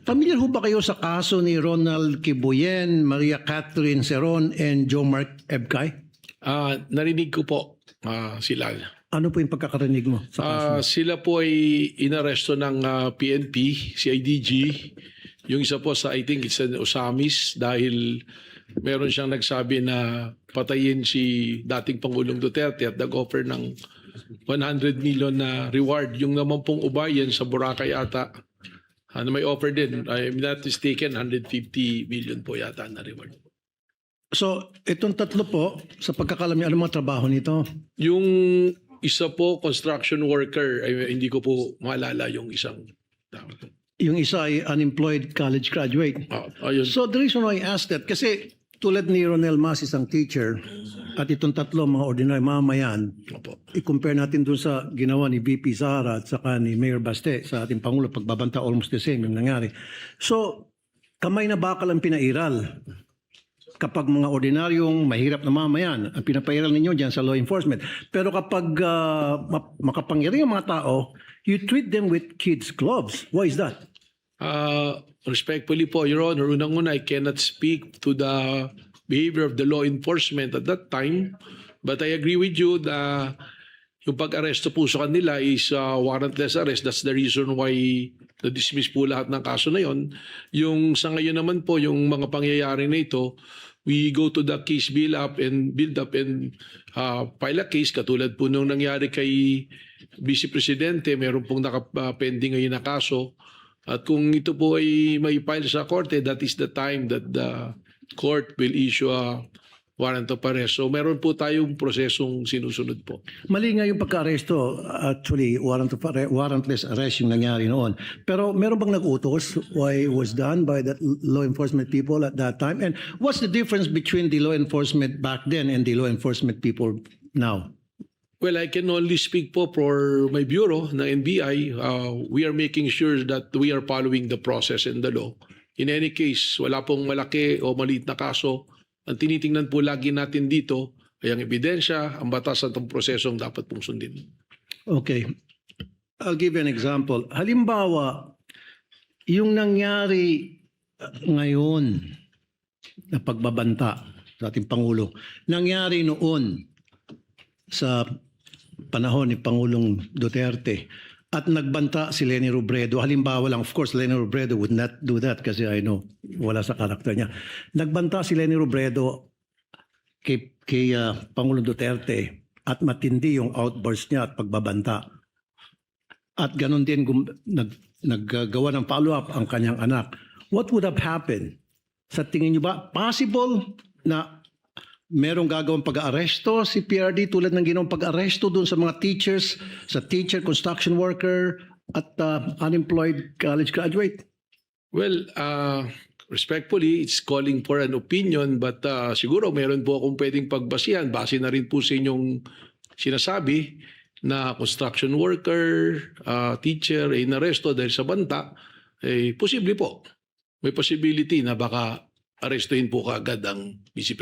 Familiar ho ba kayo sa kaso ni Ronald Kibuyen, Maria Catherine Seron, and Joe Mark Ebcay? Narinig ko po sila. Ano po yung pagkakarinig mo sa kaso? Sila po ay inaresto ng PNP, CIDG. Yung isa po sa, I think it's an Osamis dahil meron siyang nagsabi na patayin si dating Pangulong Duterte at nag-offer ng 100 million na reward. Yung naman pong ubayan sa Boracay ata, na may offer din, I'm not mistaken, 150 million po yata na reward. So, itong tatlo po, sa pagkakalam niyo, ano mga trabaho nito? Yung isa po, construction worker, hindi ko po maalala yung isang tao. Yung isa ay unemployed college graduate. Ayun. So, the reason why I asked that, kasi tulad ni Ronel Mas, isang teacher, at itong tatlo, mga ordinary mamayan, Opo. i-compare natin dun sa ginawa ni VP Sara at saka ni Mayor Baste sa ating Pangulo, pagbabanta, almost the same yung nangyari. So, kamay na bakal ang pinairal. Kapag mga ordinaryong mahirap na mamayan, ang pinapairal ninyo dyan sa law enforcement. Pero kapag makapangyari ang mga tao, you treat them with kids' gloves. Why is that? Respectfully po, Your Honor, unang-una, I cannot speak to the behavior of the law enforcement at that time. But I agree with you na yung pag-aresto po sa kanila is warrantless arrest. That's the reason why na-dismiss po lahat ng kaso na yon. Yung sa ngayon naman po, yung mga pangyayari na ito, we go to the case build up and file a case katulad po nung nangyari kay Vice Presidente, meron pong nakapending ngayon na kaso. At kung ito po ay may file sa korte, that is the time that the court will issue a warrant of arrest. So meron po tayong prosesong sinusunod po. Mali nga yung pagka-aresto, actually, warrantless arrest yung nangyari noon. Pero meron bang nag-utos why it was done by the law enforcement people at that time? And what's the difference between the law enforcement back then and the law enforcement people now? Well, I can only speak po for my bureau ng NBI. We are making sure that we are following the process and the law. In any case, wala pong malaki o maliit na kaso. Ang tinitingnan po lagi natin dito ay ang ebidensya, ang batas at ang prosesong dapat pong sundin. Okay. I'll give you an example. Halimbawa, yung nangyari ngayon na pagbabanta sa ating Pangulo, nangyari noon sa panahon ni Pangulong Duterte at nagbanta si Leni Robredo. Halimbawa lang, of course, Leni Robredo would not do that kasi I know, wala sa karakter niya. Nagbanta si Leni Robredo kay Pangulong Duterte at matindi yung outburst niya at pagbabanta. At ganun din naggagawa ng follow-up ang kanyang anak. What would have happened? Sa tingin niyo ba, possible na merong gagawang pag-aaresto si PRD tulad ng ginawang pag-aaresto doon sa mga teachers, sa teacher, construction worker, at unemployed college graduate? Well, respectfully, it's calling for an opinion but siguro meron po akong pwedeng pagbasihan. Base na rin po sa inyong sinasabi na construction worker, teacher, ay inaresto dahil sa banta. Posible po. May possibility na baka arestuhin po kaagad ang Vice President.